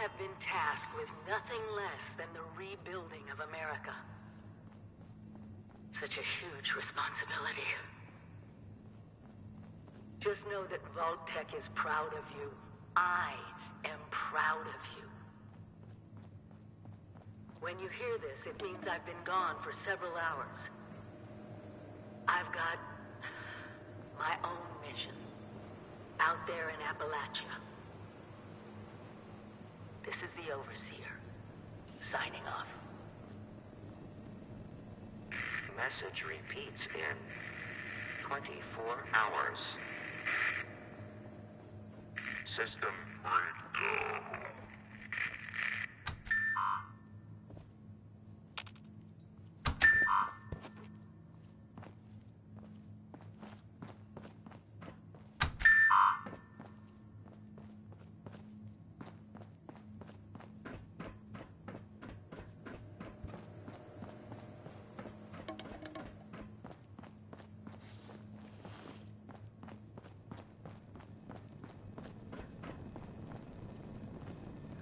have been tasked with nothing less than the rebuilding of America. Such a huge responsibility. Just know that Vault-Tec is proud of you. I am proud of you. When you hear this, it means I've been gone for several hours. I've got my own mission out there in Appalachia. This is the Overseer, signing off. Message repeats in 24 hours. System breakdown.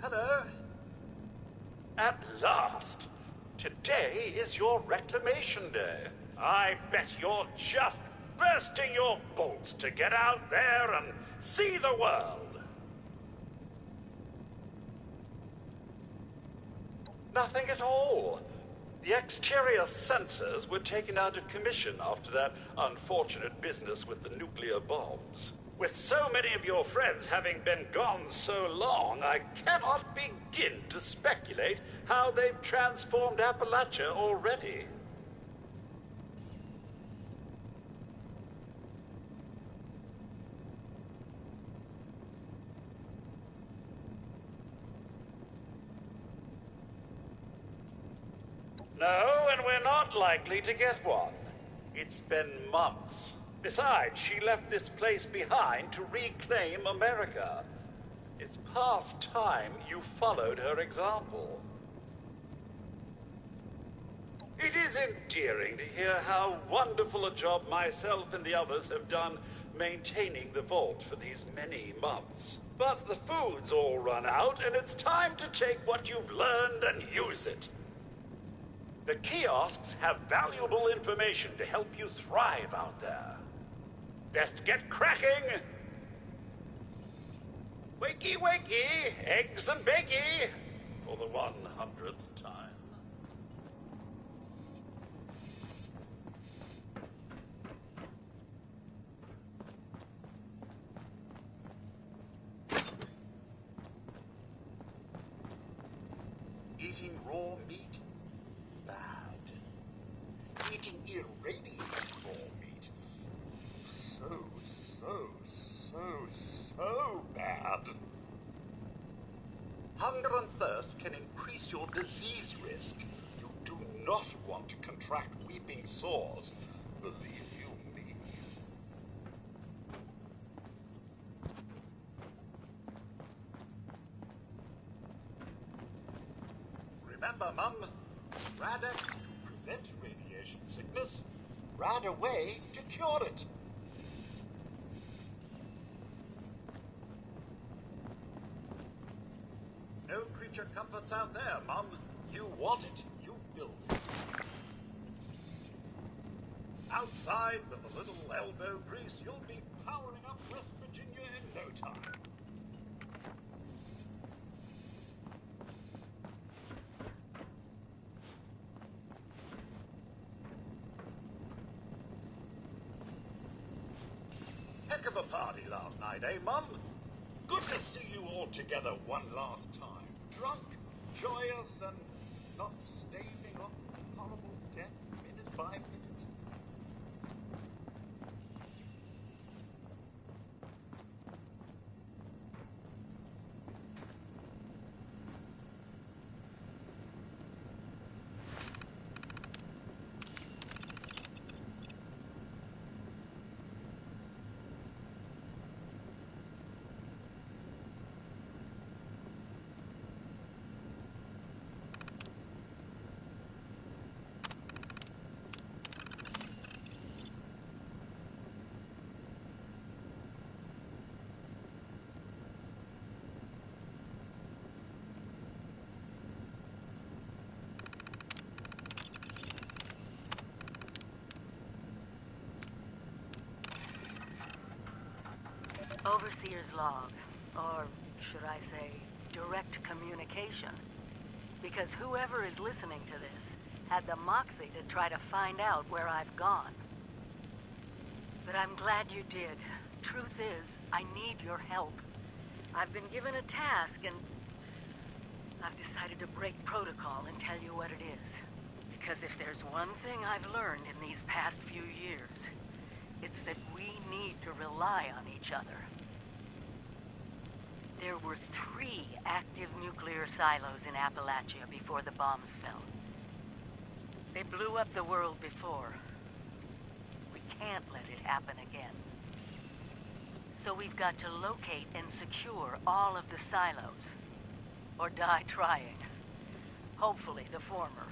Hello? At last! Today is your reclamation day. I bet you're just bursting your bolts to get out there and see the world. Nothing at all. The exterior sensors were taken out of commission after that unfortunate business with the nuclear bombs. With so many of your friends having been gone so long, I cannot begin to speculate how they've transformed Appalachia already. No, and we're not likely to get one. It's been months. Besides, she left this place behind to reclaim America. It's past time you followed her example. It is endearing to hear how wonderful a job myself and the others have done maintaining the vault for these many months. But the food's all run out, and it's time to take what you've learned and use it. The kiosks have valuable information to help you thrive out there. Best get cracking! Wakey, wakey! Eggs and bakey! For the 100th time. Eating raw meat? Bad. Eating irradiated raw meat? So bad. Hunger and thirst can increase your disease risk. You do not want to contract weeping sores. Believe you me. Remember, Mum, Radax to prevent radiation sickness, Rad away to cure it. No creature comforts out there, Mum. You want it, you build it. Outside with a little elbow grease, you'll be powering up West Virginia in no time. Heck of a party last night, eh, Mum? Good to see you all together one last time. Drunk, joyous, and not staving off horrible death minute by minute. Overseer's log, or should I say, direct communication. Because whoever is listening to this had the moxie to try to find out where I've gone. But I'm glad you did. Truth is, I need your help. I've been given a task and I've decided to break protocol and tell you what it is. Because if there's one thing I've learned in these past few years, it's that we need to rely on each other. There were 3 active nuclear silos in Appalachia before the bombs fell. They blew up the world before. We can't let it happen again. So we've got to locate and secure all of the silos. Or die trying. Hopefully the former.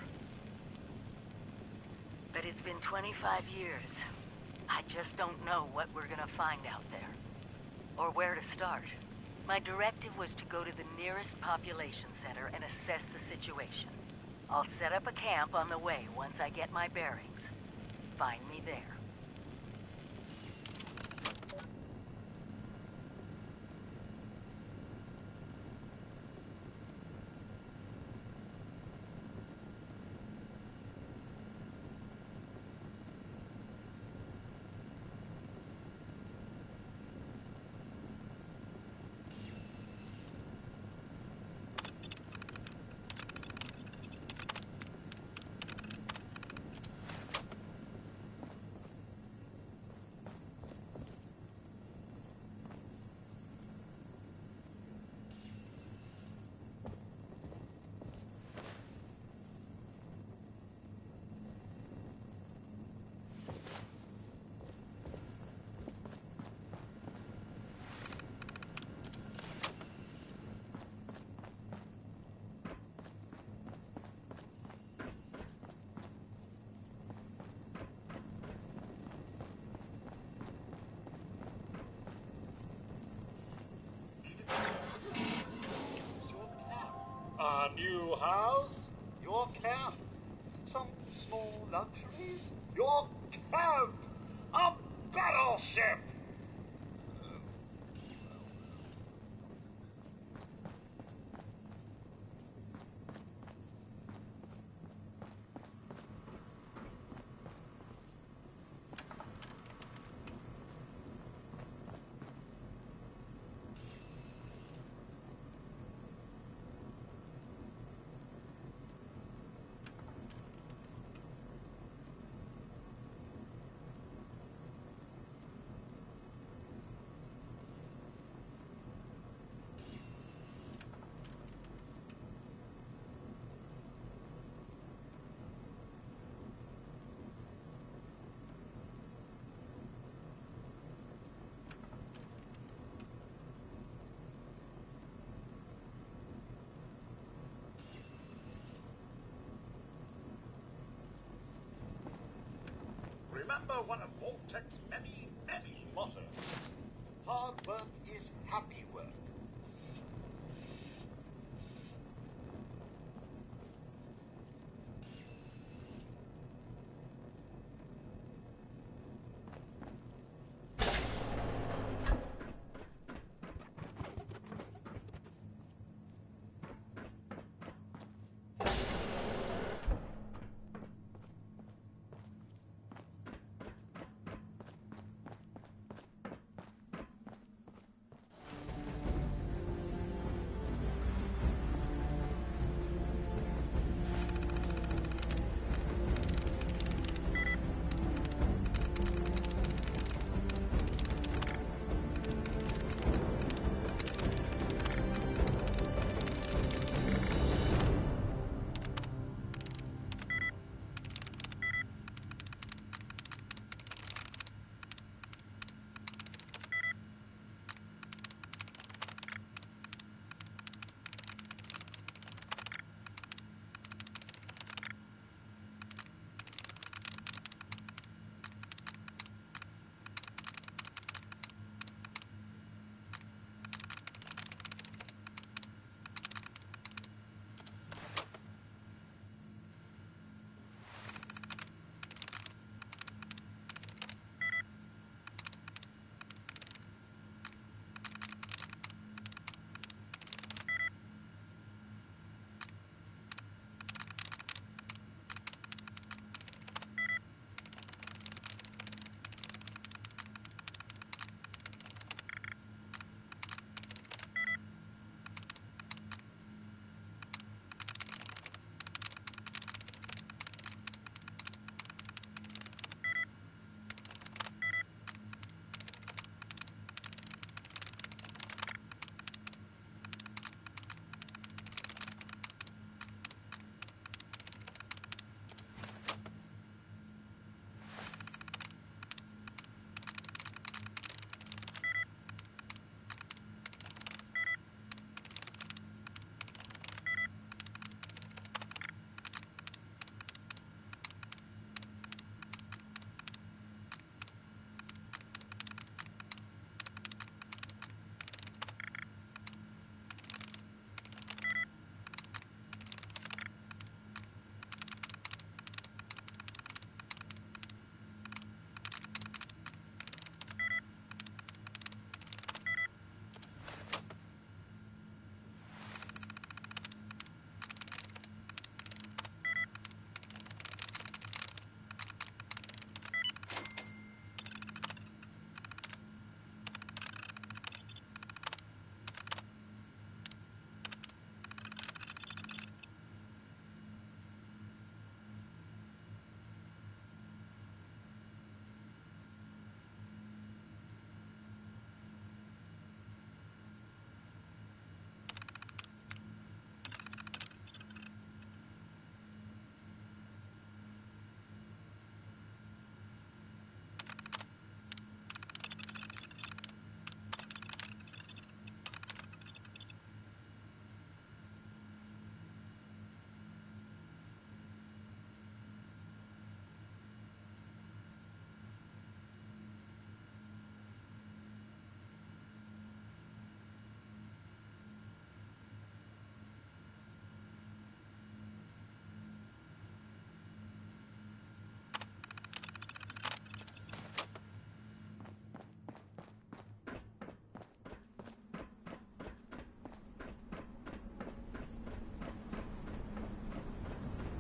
But it's been 25 years. I just don't know what we're gonna find out there. Or where to start. My directive was to go to the nearest population center and assess the situation. I'll set up a camp on the way once I get my bearings. Find me there. A new house? Your camp. Some small luxuries? Your camp! A battleship! Remember one of Vault-Tec's many, many mottos. Hard work is happy work.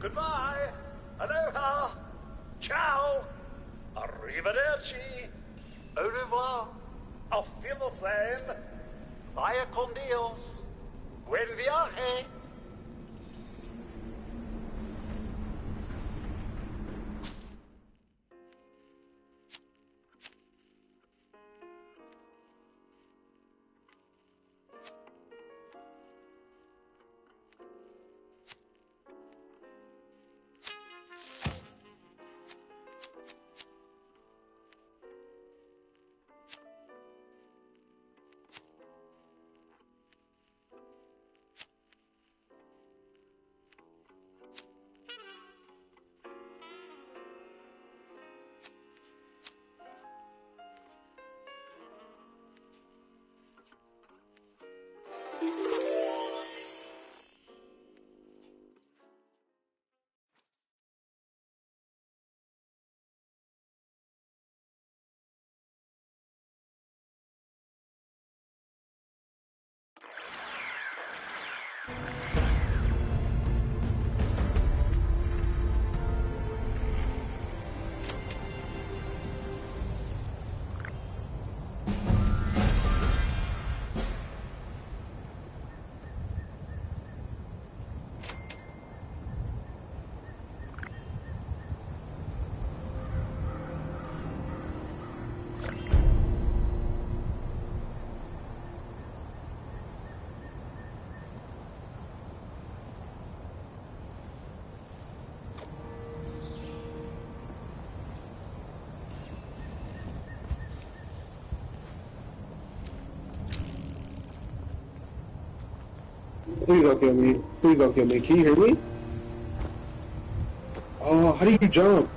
Goodbye. Aloha. Ciao. Arrivederci. Au revoir. Auf Wiedersehen. Vaya con Dios. Buen viaje. Please don't kill me. Please don't kill me. Can you hear me? Oh, how do you jump?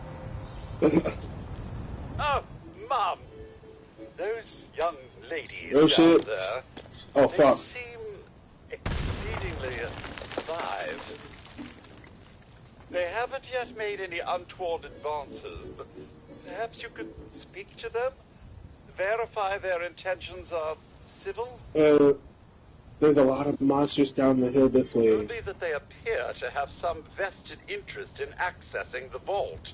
Oh, Mum. Those young ladies Oh, down shit. there, Oh, they fuck. seem exceedingly alive. They haven't yet made any untoward advances, but perhaps you could speak to them? Verify their intentions are civil? There's a lot of monsters down the hill this way. Only that they appear to have some vested interest in accessing the vault.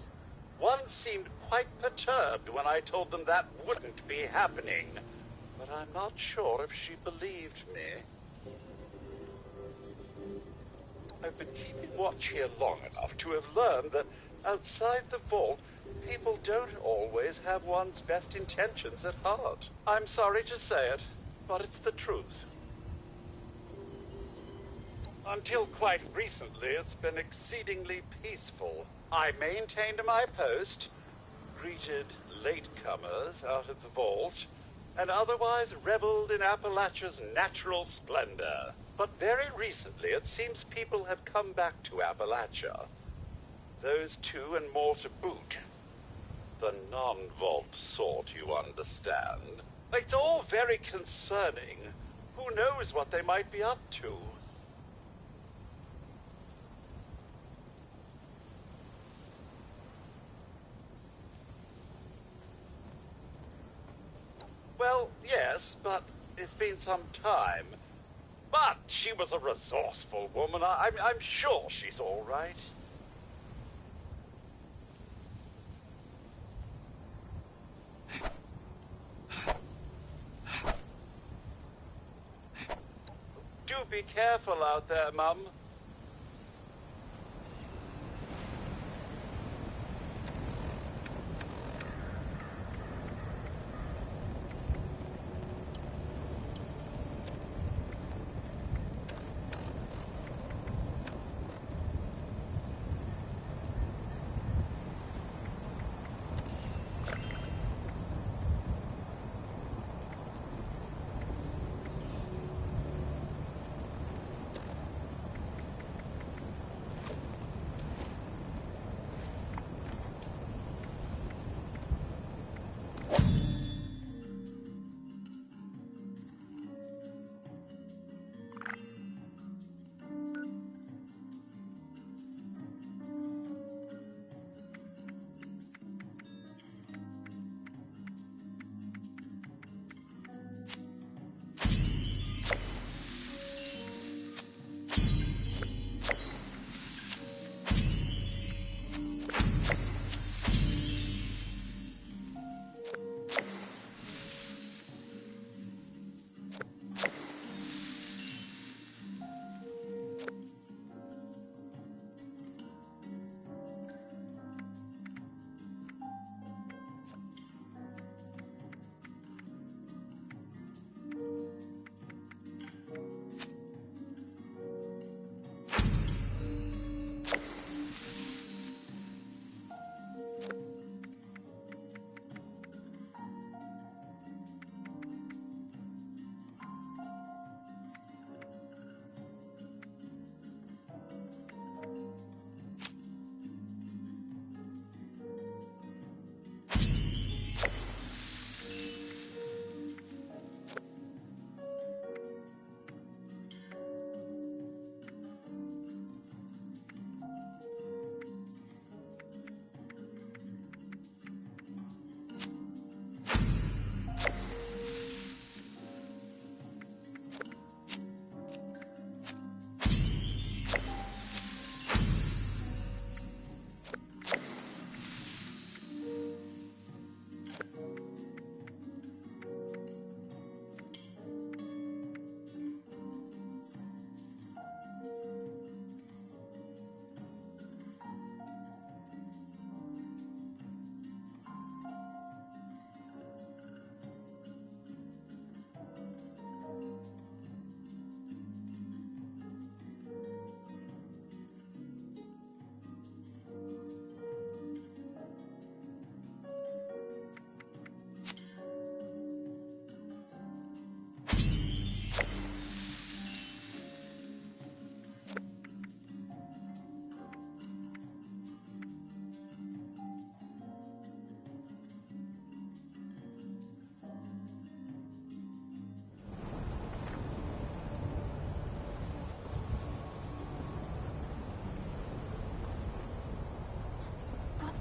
One seemed quite perturbed when I told them that wouldn't be happening, but I'm not sure if she believed me. I've been keeping watch here long enough to have learned that outside the vault, people don't always have one's best intentions at heart. I'm sorry to say it, but it's the truth. Until quite recently, it's been exceedingly peaceful. I maintained my post, greeted latecomers out at the vault, and otherwise reveled in Appalachia's natural splendor. But very recently, it seems people have come back to Appalachia. Those two and more to boot. The non-vault sort, you understand. It's all very concerning. Who knows what they might be up to? Well, yes, but it's been some time. But she was a resourceful woman. I'm sure she's all right. Do be careful out there, Mum.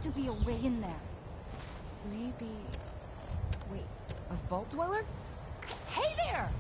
to be a way in there. Maybe... Wait, a vault dweller? Hey there!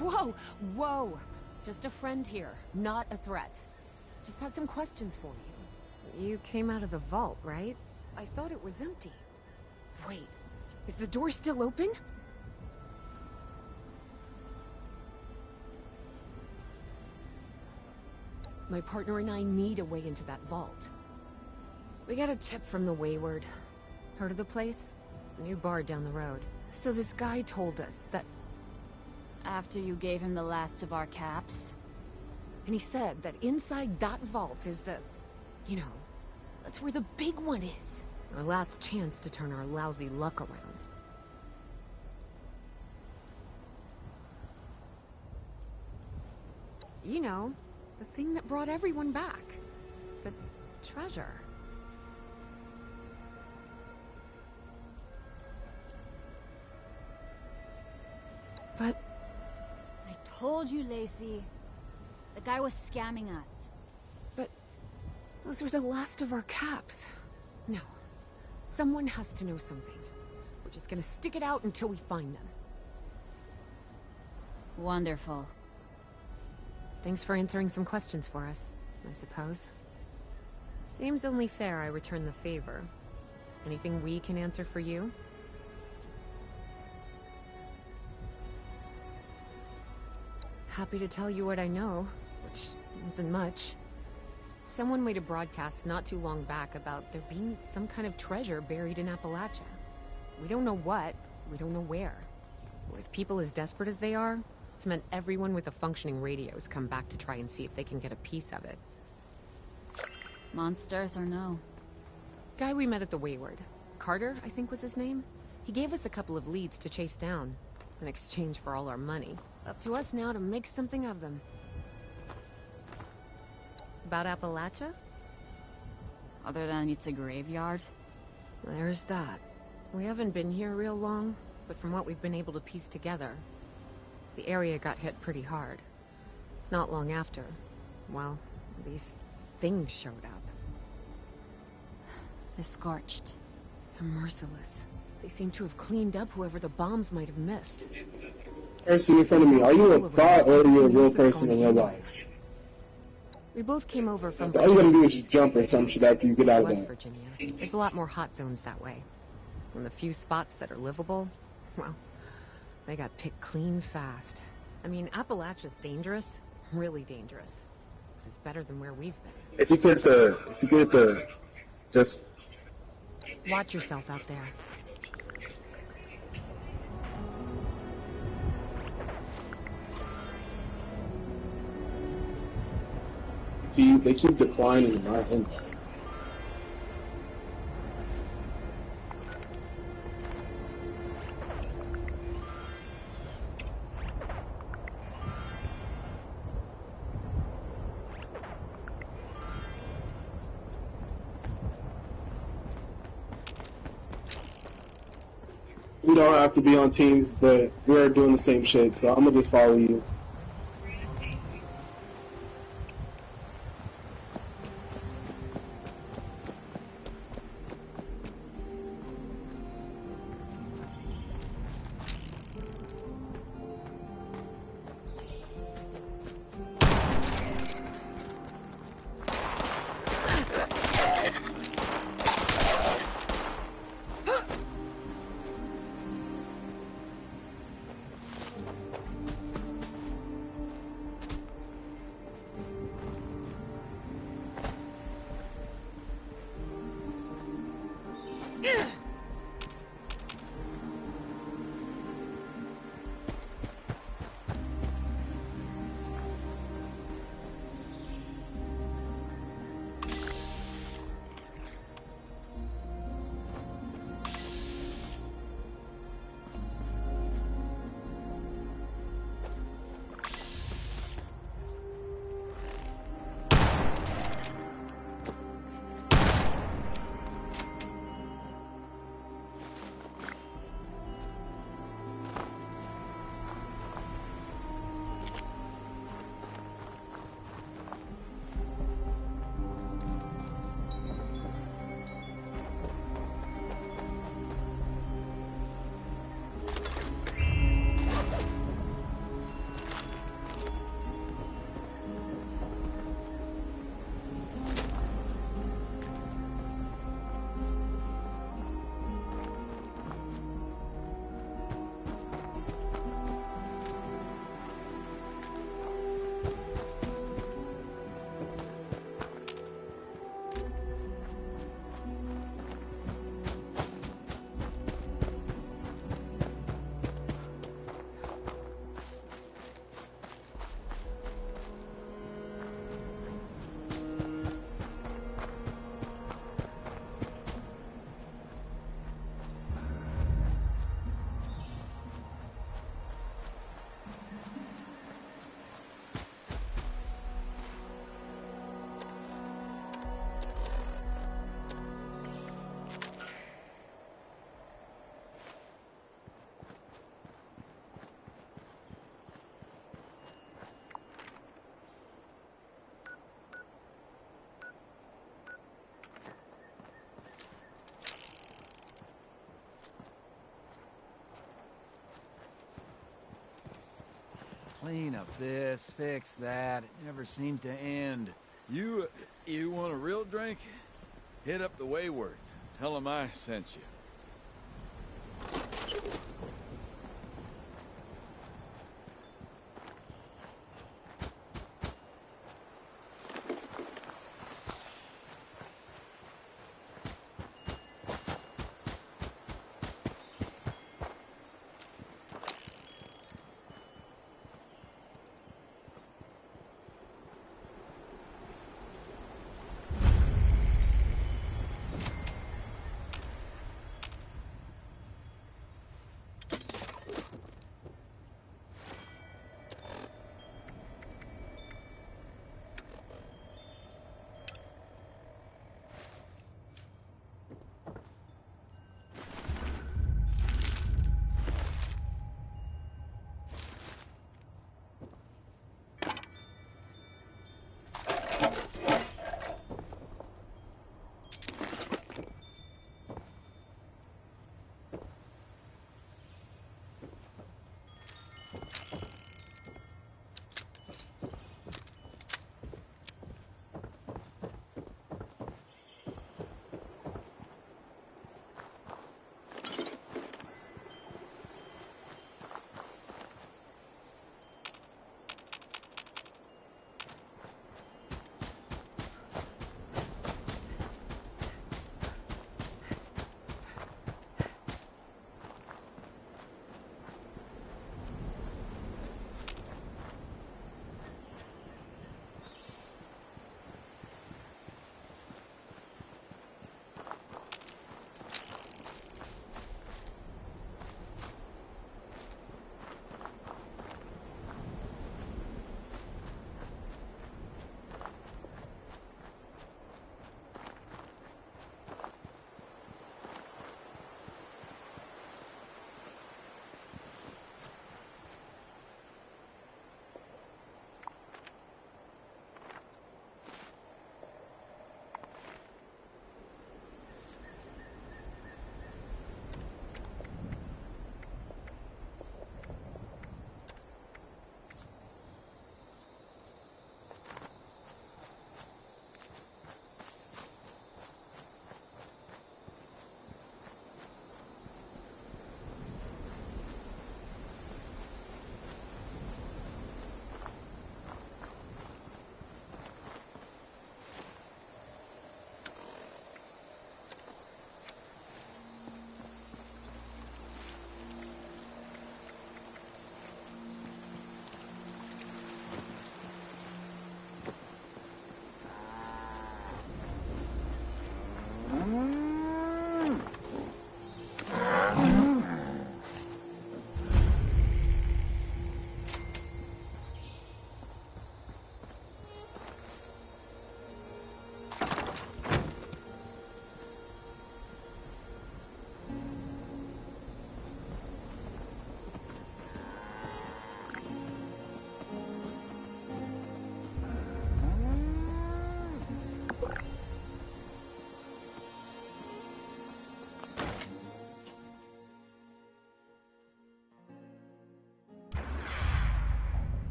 Whoa! Whoa! Just a friend here, not a threat. Just had some questions for you. You came out of the vault, right? I thought it was empty. Wait, is the door still open? My partner and I need a way into that vault. We got a tip from the Wayward. Heard of the place? New bar down the road. So this guy told us that... After you gave him the last of our caps? And he said that inside that vault is the... You know, that's where the big one is. Our last chance to turn our lousy luck around. You know, the thing that brought everyone back. The treasure. But... I told you, Lacey. The guy was scamming us. But... those were the last of our caps. No. Someone has to know something. We're just gonna stick it out until we find them. Wonderful. Thanks for answering some questions for us, I suppose. Seems only fair I return the favor. Anything we can answer for you? Happy to tell you what I know, which isn't much. Someone made a broadcast not too long back about there being some kind of treasure buried in Appalachia. We don't know what, we don't know where. With people as desperate as they are, it's meant everyone with a functioning radio has come back to try and see if they can get a piece of it. Monsters or no? Guy we met at the Wayward. Carter, I think was his name. He gave us a couple of leads to chase down, in exchange for all our money. Up to us now to make something of them. About Appalachia? Other than it's a graveyard? There's that. We haven't been here real long, but from what we've been able to piece together, the area got hit pretty hard. Not long after, well, these things showed up. The Scorched. They're merciless. They seem to have cleaned up whoever the bombs might have missed. Person in front of me, are you a bot or are you a real person in real life? We both came over from All you gotta do is just jump or some shit after you get out of West there. Virginia. There's a lot more hot zones that way. And the few spots that are livable, well, they got picked clean fast. I mean, Appalachia's dangerous, really dangerous. But it's better than where we've been. If you could, just... Watch yourself out there. See, they keep declining my invite. We don't have to be on teams, but we're doing the same shit, so I'm gonna just follow you. Clean up this, fix that. It never seemed to end. You want a real drink? Hit up the Wayward. Tell them I sent you.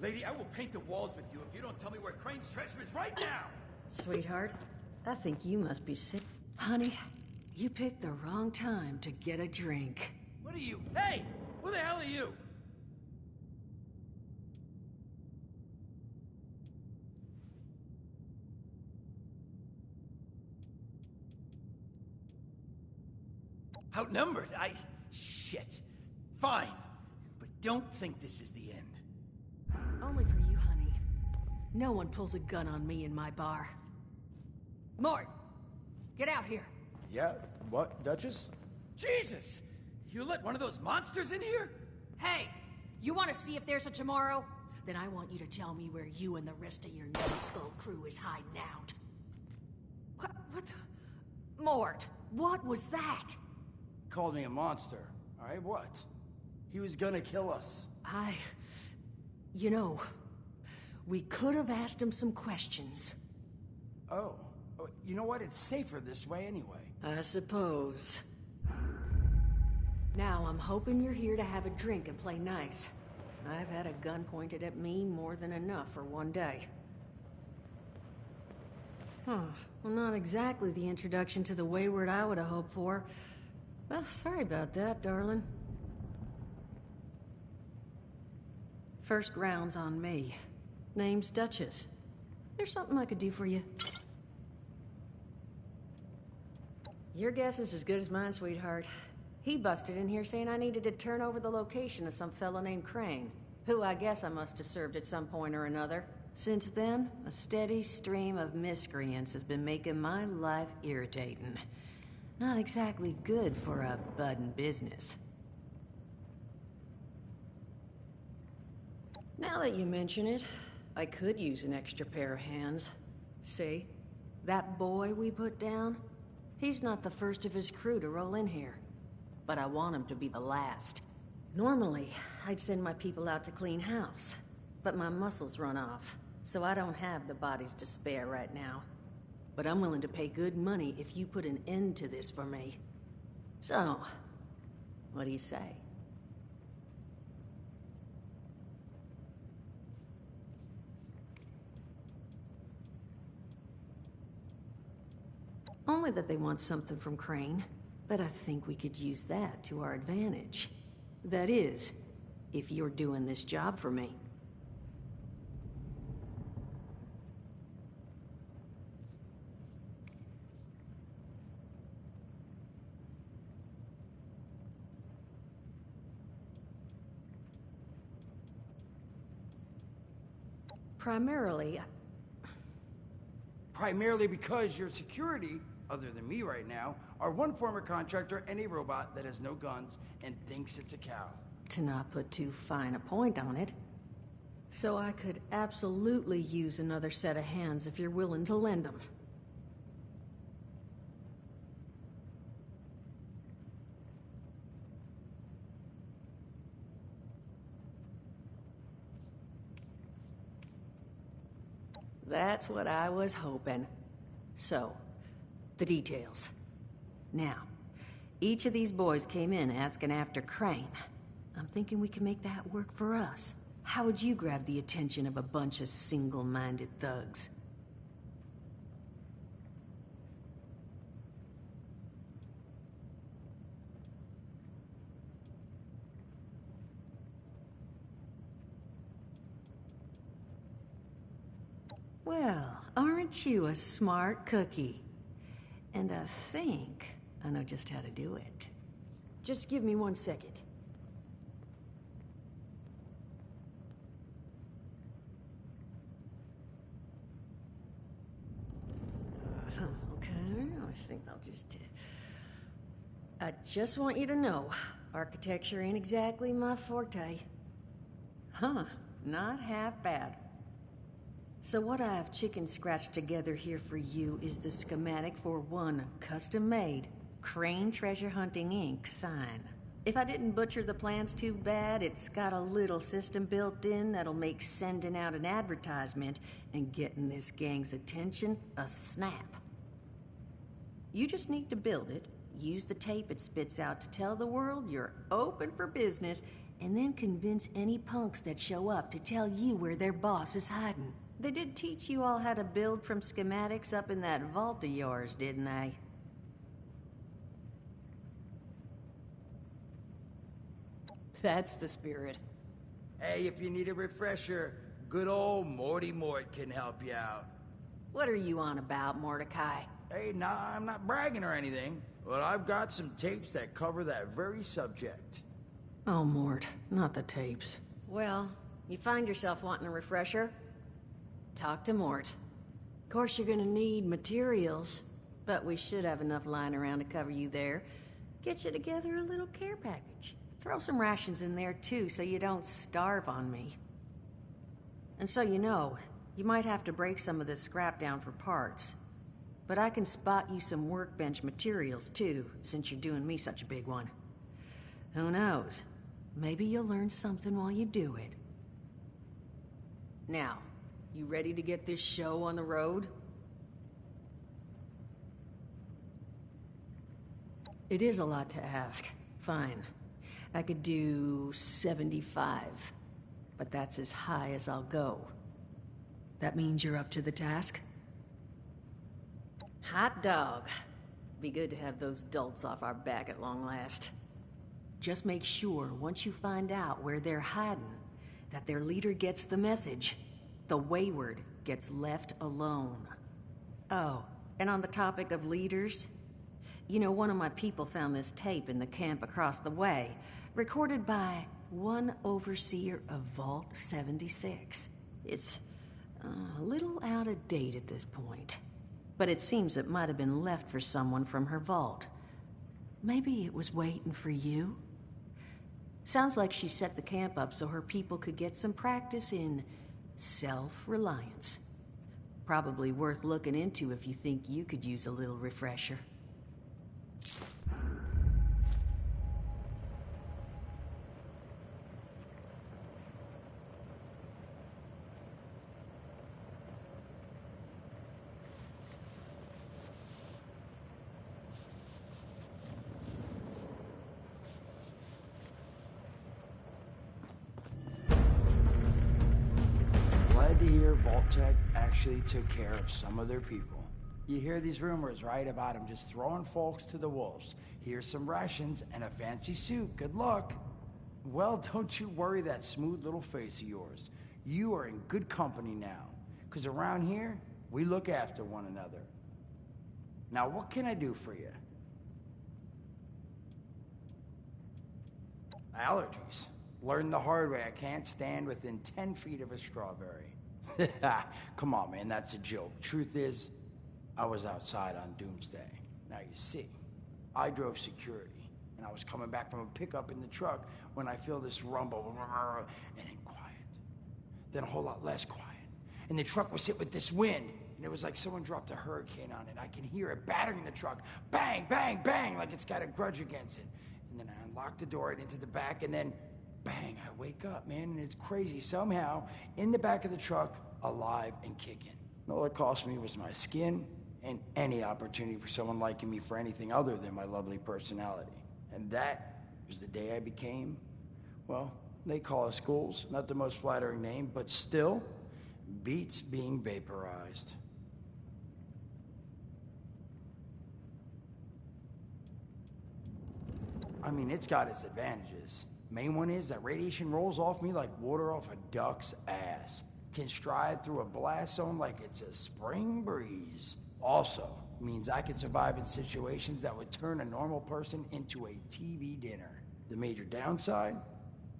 Lady, I will paint the walls with you if you don't tell me where Crane's treasure is right now! Sweetheart, I think you must be sick. Honey, you picked the wrong time to get a drink. What are you? Hey! Who the hell are you? Outnumbered? Shit. Fine. But don't think this is the end. Only for you, honey. No one pulls a gun on me in my bar. Mort! Get out here! Yeah? What, Duchess? Jesus! You let one of those monsters in here? Hey! You want to see if there's a tomorrow? Then I want you to tell me where you and the rest of your numbskull crew is hiding out. What Mort, what was that? Called me a monster. Alright, what? He was gonna kill us. You know, we could have asked him some questions. Oh. You know what? It's safer this way anyway. I suppose. Now, I'm hoping you're here to have a drink and play nice. I've had a gun pointed at me more than enough for one day. Huh. Well, not exactly the introduction to the Wayward I would have hoped for. Well, sorry about that, darling. First round's on me. Name's Duchess. There's something I could do for you. Your guess is as good as mine, sweetheart. He busted in here saying I needed to turn over the location of some fella named Crane, who I guess I must have served at some point or another. Since then, a steady stream of miscreants has been making my life irritating. Not exactly good for a budding business. Now that you mention it, I could use an extra pair of hands. See? That boy we put down? He's not the first of his crew to roll in here. But I want him to be the last. Normally, I'd send my people out to clean house. But my muscles run off, so I don't have the bodies to spare right now. But I'm willing to pay good money if you put an end to this for me. So, what do you say? Only that they want something from Crane, but I think we could use that to our advantage. That is, if you're doing this job for me. Primarily because your security, other than me right now, are one former contractor and a robot that has no guns and thinks it's a cow. To not put too fine a point on it. So I could absolutely use another set of hands if you're willing to lend them. That's what I was hoping. So, the details. Now, each of these boys came in asking after Crane. I'm thinking we can make that work for us. How would you grab the attention of a bunch of single-minded thugs? Well, aren't you a smart cookie? And I think I know just how to do it. Just give me 1 second. Okay, I think I'll just... I just want you to know, architecture ain't exactly my forte. Huh, not half bad. So what I have chicken scratched together here for you is the schematic for one custom-made Crane Treasure Hunting Inc. sign. If I didn't butcher the plans too bad, it's got a little system built in that'll make sending out an advertisement and getting this gang's attention a snap. You just need to build it, use the tape it spits out to tell the world you're open for business, and then convince any punks that show up to tell you where their boss is hiding. They did teach you all how to build from schematics up in that vault of yours, didn't they? That's the spirit. Hey, if you need a refresher, good old Morty Mort can help you out. What are you on about, Mordecai? Hey, nah, I'm not bragging or anything, but I've got some tapes that cover that very subject. Oh, Mort, not the tapes. Well, you find yourself wanting a refresher? Talk to Mort. Of course you're gonna need materials, but we should have enough lying around to cover you there. Get you together a little care package. Throw some rations in there too, so you don't starve on me. And so you know, you might have to break some of this scrap down for parts. But I can spot you some workbench materials, too, since you're doing me such a big one. Who knows? Maybe you'll learn something while you do it. Now, you ready to get this show on the road? It is a lot to ask. Fine. I could do 75. But that's as high as I'll go. That means you're up to the task? Hot dog. Be good to have those dolts off our back at long last. Just make sure, once you find out where they're hiding, that their leader gets the message. The Wayward gets left alone. Oh, and on the topic of leaders, you know, one of my people found this tape in the camp across the way, recorded by one overseer of Vault 76. It's a little out of date at this point, but it seems it might have been left for someone from her vault. Maybe it was waiting for you? Sounds like she set the camp up so her people could get some practice in self-reliance. Probably worth looking into if you think you could use a little refresher. Glad to hear Vault-Tec actually took care of some of their people. You hear these rumors, right, about them just throwing folks to the wolves. Here's some rations and a fancy suit. Good luck. Well, don't you worry that smooth little face of yours. You are in good company now. Because around here, we look after one another. Now, what can I do for you? Allergies. Learned the hard way. I can't stand within 10 feet of a strawberry. Come on, man, that's a joke. Truth is, I was outside on Doomsday. Now you see, I drove security, and I was coming back from a pickup in the truck when I feel this rumble, and then quiet. Then a whole lot less quiet. And the truck was hit with this wind, and it was like someone dropped a hurricane on it. I can hear it battering the truck. Bang, bang, bang, like it's got a grudge against it. And then I unlocked the door and into the back, and then bang, I wake up, man, and it's crazy. Somehow, in the back of the truck, alive and kicking. All it cost me was my skin and any opportunity for someone liking me for anything other than my lovely personality. And that was the day I became, well, they call us ghouls. Not the most flattering name, but still beats being vaporized. I mean, it's got its advantages. Main one is that radiation rolls off me like water off a duck's ass. Can stride through a blast zone like it's a spring breeze. Also, means I can survive in situations that would turn a normal person into a TV dinner. The major downside?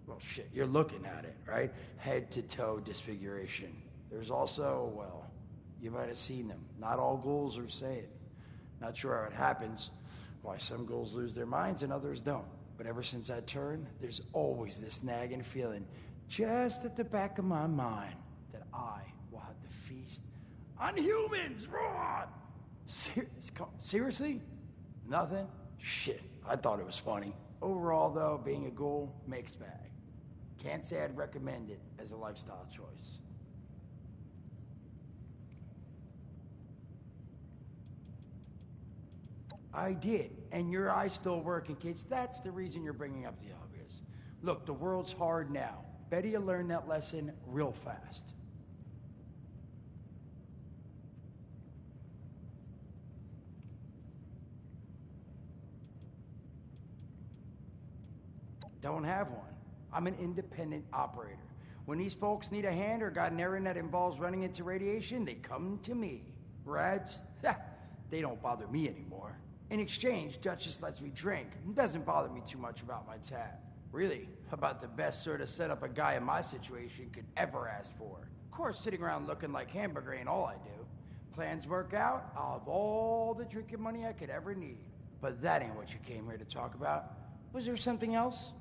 Well, shit, you're looking at it, right? Head to toe disfiguration. There's also, well, you might have seen them. Not all ghouls are sane. Not sure how it happens, why some ghouls lose their minds and others don't. But ever since I turned, there's always this nagging feeling just at the back of my mind that I will have to feast on humans. Raw! Seriously? Nothing? Shit, I thought it was funny. Overall, though, being a ghoul, mixed bag. Can't say I'd recommend it as a lifestyle choice. I did, and your eyes still working, kids. That's the reason you're bringing up the obvious. Look, the world's hard now. Better you learn that lesson real fast. Don't have one. I'm an independent operator. When these folks need a hand or got an errand that involves running into radiation, they come to me. Rads? They don't bother me anymore. In exchange, Duchess lets me drink. It doesn't bother me too much about my tab. Really, about the best sort of setup a guy in my situation could ever ask for. Of course, sitting around looking like hamburger ain't all I do. Plans work out, I'll have all the drinking money I could ever need. But that ain't what you came here to talk about. Was there something else?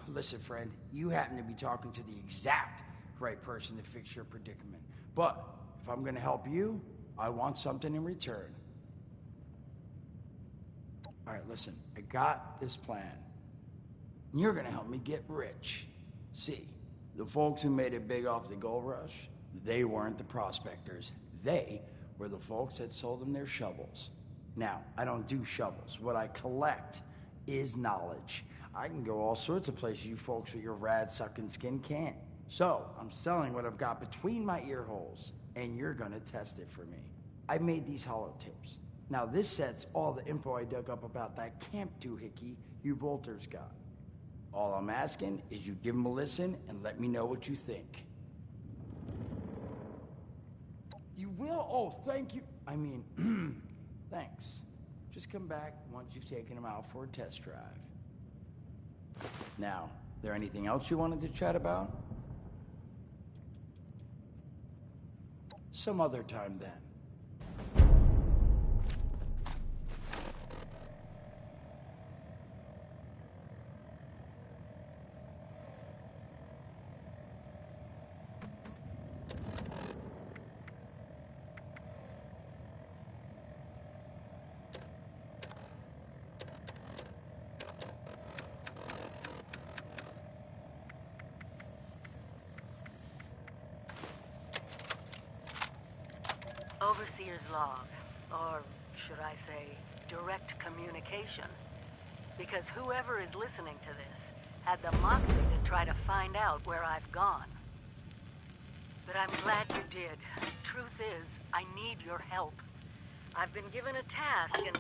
Listen, friend, you happen to be talking to the exact right person to fix your predicament. But if I'm gonna help you, I want something in return. All right, listen, I got this plan. You're gonna help me get rich. See, the folks who made it big off the gold rush, they weren't the prospectors. They were the folks that sold them their shovels. Now, I don't do shovels. What I collect is knowledge. I can go all sorts of places you folks with your rad-sucking skin can't. So, I'm selling what I've got between my ear holes, and you're gonna test it for me. I made these holotapes. Now, this set's all the info I dug up about that camp doohickey you bolters got. All I'm asking is you give them a listen and let me know what you think. You will? Oh, thank you. I mean, thanks. Just come back once you've taken them out for a test drive. Now, there anything else you wanted to chat about? Some other time then. Overseer's log, or should I say, direct communication. Because whoever is listening to this had the moxie to try to find out where I've gone. But I'm glad you did. Truth is, I need your help. I've been given a task and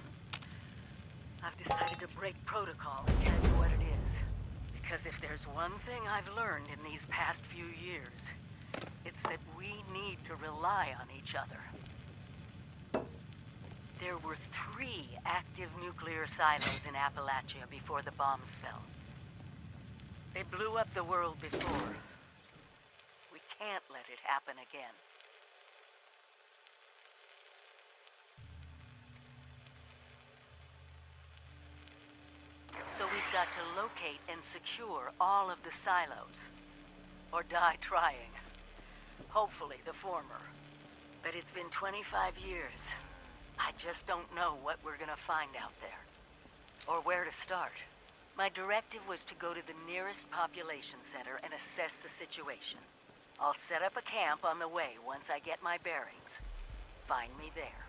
I've decided to break protocol and tell you what it is. Because if there's one thing I've learned in these past few years, it's that we need to rely on each other. There were 3 active nuclear silos in Appalachia before the bombs fell. They blew up the world before. We can't let it happen again. So we've got to locate and secure all of the silos. Or die trying. Hopefully the former. But it's been 25 years. I just don't know what we're gonna find out there. Or where to start. My directive was to go to the nearest population center and assess the situation. I'll set up a camp on the way once I get my bearings. Find me there.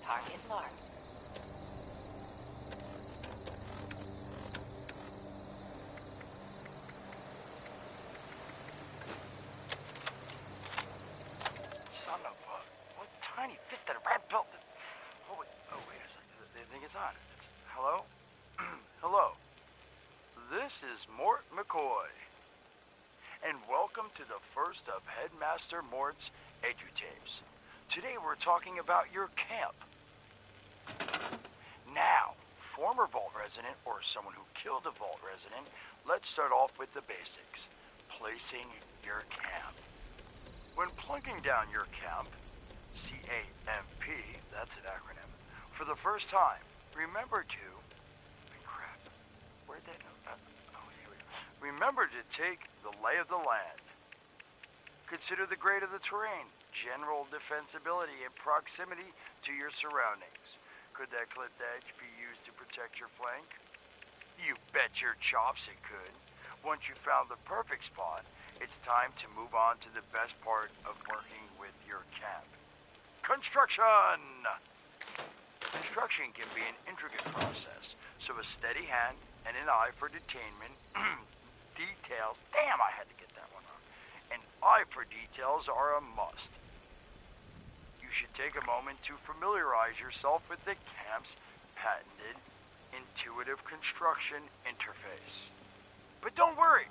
Target marked. Son of a... What tiny-fisted rat built this... Oh, wait a second. The thing is on. Hello? Hello. This is Mort McCoy. And welcome to the first of Headmaster Mort's EduTapes. Today we're talking about your camp. Now, former Vault resident or someone who killed a Vault resident, let's start off with the basics. Placing your camp. When plunking down your camp, CAMP, that's an acronym, for the first time, remember to... Crap, where'd that note... here we go. Remember to take the lay of the land. Consider the grade of the terrain, general defensibility, and proximity to your surroundings. Could that clipped edge be used to protect your flank? You bet your chops it could. Once you found the perfect spot, it's time to move on to the best part of working with your camp. Construction! Construction can be an intricate process, so a steady hand and an eye for detainment, details, damn, I had to get that one on. An eye for details are a must. You should take a moment to familiarize yourself with the camp's patented intuitive construction interface. But don't worry,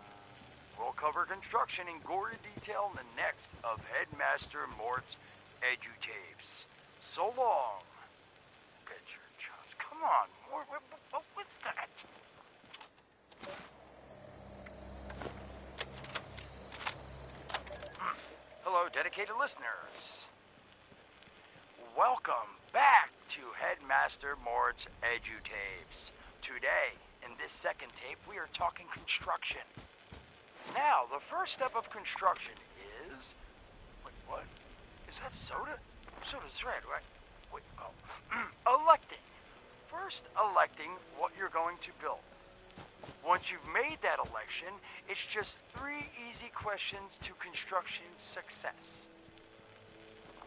we'll cover construction in gory detail in the next of Headmaster Mort's EduTapes. So long. Get your chops. Come on, Mort, what was that? Hello, dedicated listeners. Welcome back to Headmaster Mort's EduTapes. Today, in this second tape, we are talking construction. Now, the first step of construction is... Wait, what? Is that soda? Soda's red, right? Wait, oh. Electing. First, electing what you're going to build. Once you've made that election, it's just 3 easy questions to construction success.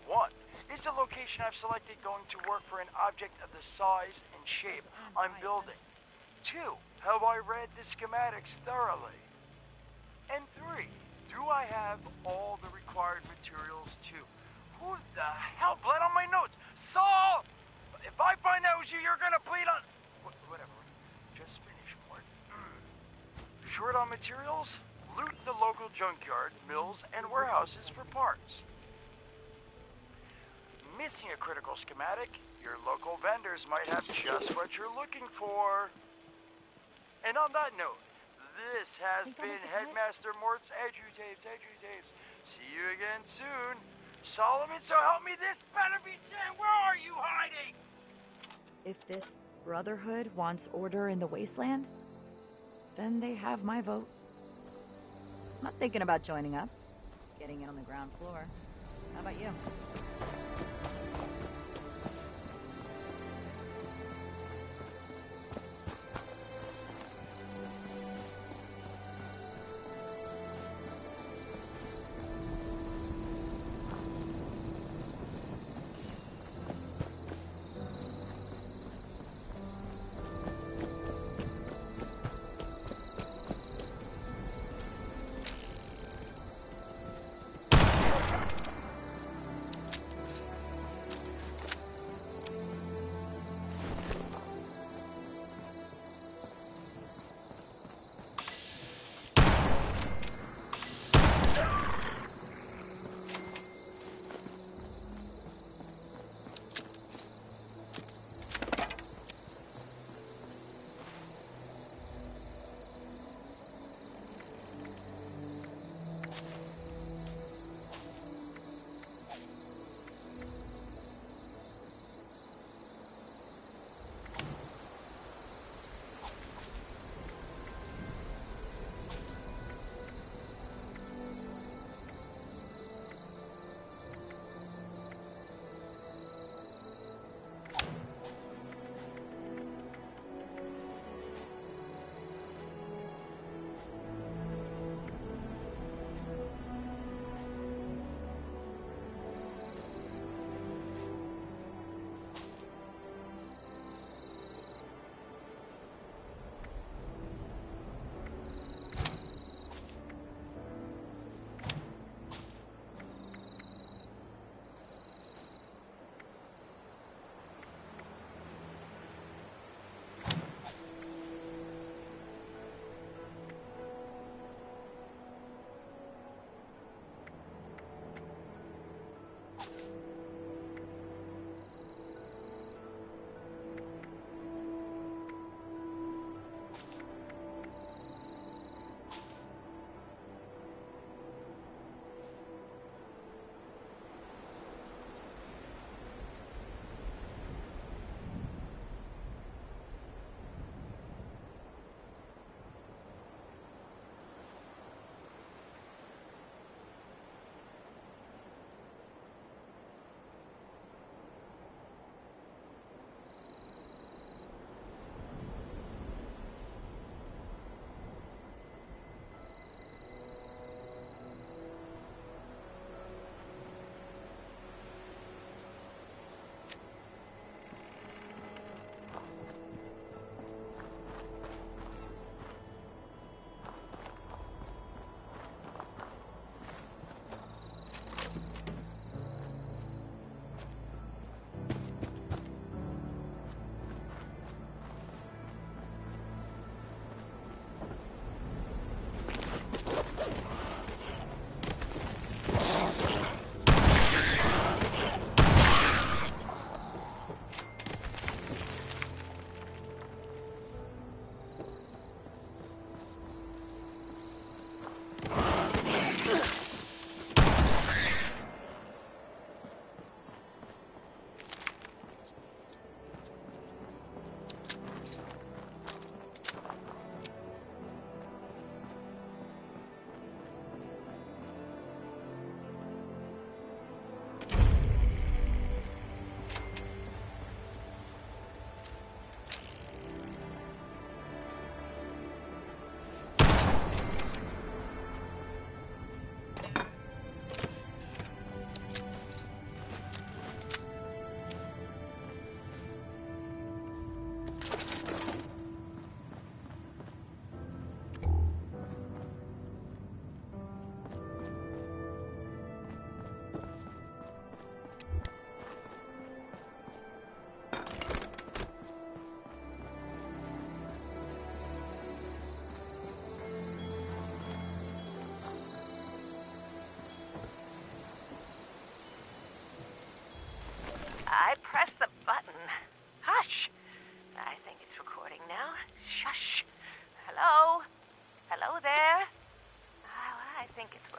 1. Is the location I've selected going to work for an object of the size and shape I'm building? 2. Have I read the schematics thoroughly? And 3. Do I have all the required materials too? Who the hell bled on my notes? Saul! If I find out it was you, you're gonna bleed on... Whatever. Just finish, Mort. Short on materials? Loot the local junkyard, mills, and warehouses for parts. Missing a critical schematic? Your local vendors might have just what you're looking for. And on that note, this has been Headmaster Mort's EduTapes. See you again soon. Solomon, so help me, this better be Jen. Where are you hiding? If this Brotherhood wants order in the wasteland, then they have my vote. I'm not thinking about joining up. Getting in on the ground floor. How about you?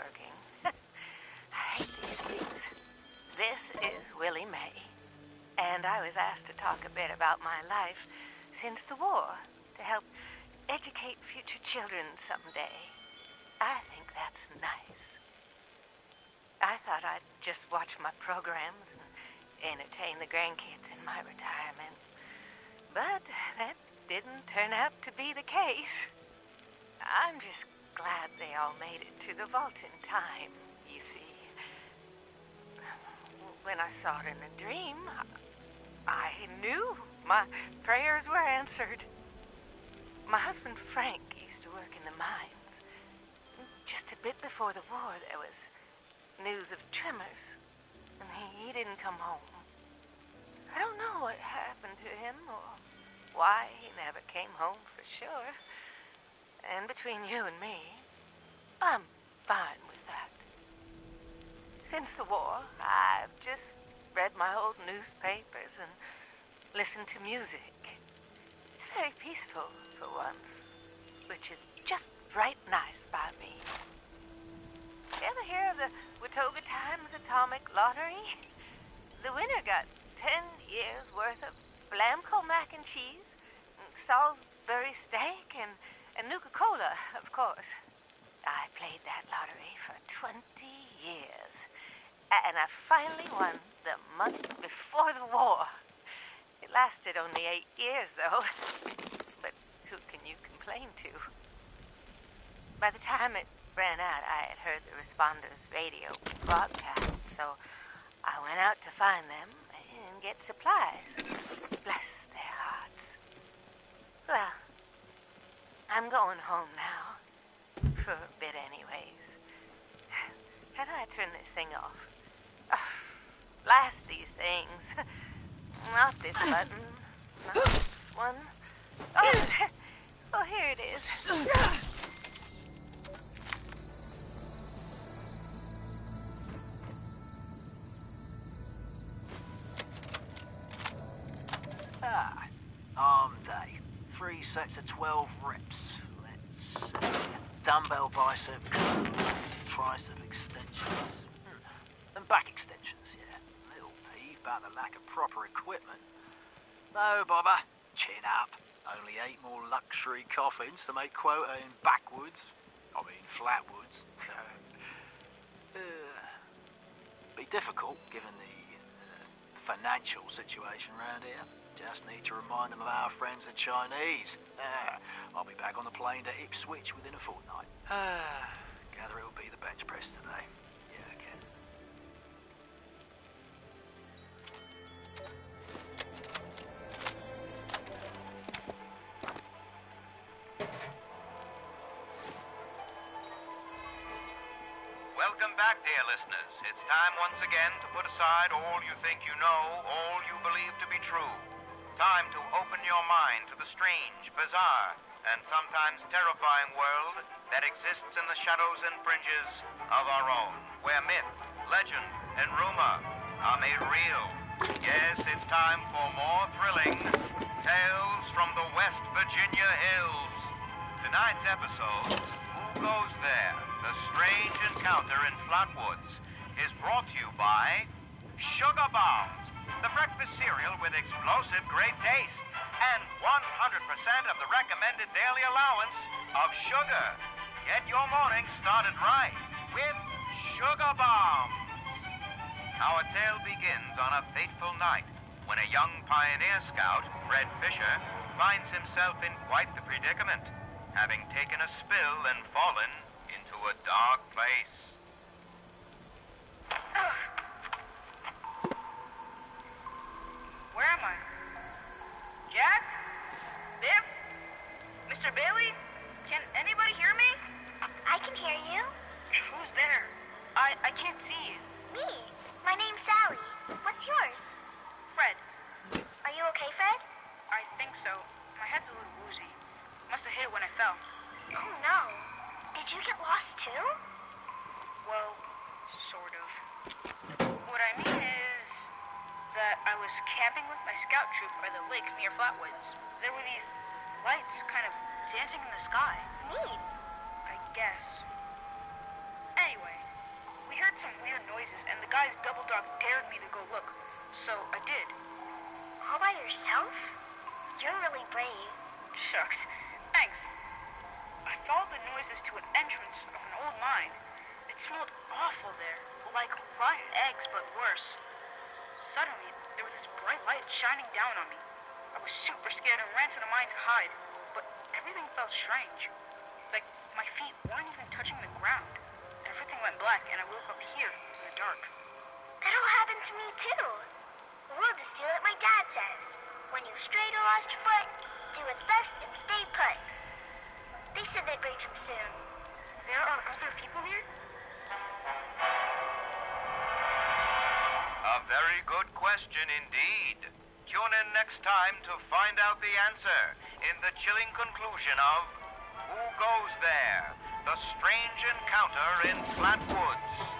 working. I hate these things. This is Willie May, and I was asked to talk a bit about my life since the war to help educate future children someday. I think that's nice. I thought I'd just watch my programs and entertain the grandkids in my retirement. But that didn't turn out to be the case. I'm just glad they all made it to the vault in time, you see. When I saw it in a dream, I knew my prayers were answered. My husband Frank used to work in the mines. Just a bit before the war, there was news of tremors, and he didn't come home. I don't know what happened to him or why he never came home for sure. And between you and me, I'm fine with that. Since the war, I've just read my old newspapers and listened to music. It's very peaceful for once, which is just right nice by me. You ever hear of the Watoga Times Atomic Lottery? The winner got 10 years worth of Blamco mac and cheese, and Salisbury steak, and Nuka-Cola, of course. I played that lottery for 20 years, and I finally won the month before the war. It lasted only 8 years, though, but who can you complain to? By the time it ran out, I had heard the responders' radio broadcast, so I went out to find them and get supplies. Bless their hearts. Well, I'm going home now. For a bit anyways. How do I turn this thing off? Oh, blast these things. Not this button. Not this one. Oh, here it is. Arm day. 3 sets of 12 reps. Let's see. Dumbbell bicep curl, tricep extensions, and back extensions, yeah. Little peeve about the lack of proper equipment. No bother. Chin up. Only 8 more luxury coffins to make quota in backwoods. I mean, flatwoods. Be difficult, given the financial situation around here. Just need to remind them of our friends the Chinese. I'll be back on the plane to Ipswich within a fortnight. Gather it'll be the bench press today. Yeah, again. Welcome back, dear listeners. It's time once again to put aside all you think you know, all you believe to be true. Time to open your mind to the strange, bizarre, and sometimes terrifying world that exists in the shadows and fringes of our own, where myth, legend, and rumor are made real. Yes, it's time for more thrilling tales from the West Virginia hills. Tonight's episode, Who Goes There? The Strange Encounter in Flatwoods, is brought to you by Sugar Bombs, the breakfast cereal with explosive great taste and 100% of the recommended daily allowance of sugar. Get your morning started right with Sugar Bombs. Our tale begins on a fateful night when a young pioneer scout, Red Fisher, finds himself in quite the predicament, having taken a spill and fallen into a dark place. Where am I? Jack? Biff? Mr. Bailey? Can anybody hear me? I can hear you. Who's there? I can't see you. Me. My name's Sally. What's yours? Fred. Are you okay, Fred? I think so. My head's a little woozy. Must have hit it when I fell. Oh, no. Did you get lost, too? Well, sort of. What I mean is that I was camping with my scout troop by the lake near Flatwoods. There were these lights kind of dancing in the sky. Neat. I guess. Anyway, we heard some weird noises, and the guy's double dog dared me to go look. So I did. All by yourself? You're really brave. Shucks. Thanks. I followed the noises to an entrance of an old mine. It smelled awful there, like rotten eggs, but worse. Suddenly, there was this bright light shining down on me. I was super scared and ran to the mine to hide, but everything felt strange. Like my feet weren't even touching the ground. Everything went black, and I woke up here in the dark. That all happened to me too. We'll just do what my dad says. When you've strayed or lost your foot, do what's best and stay put. They said they'd bring him soon. There are other people here? A very good question indeed. Tune in next time to find out the answer in the chilling conclusion of Who Goes There? The Strange Encounter in Flatwoods.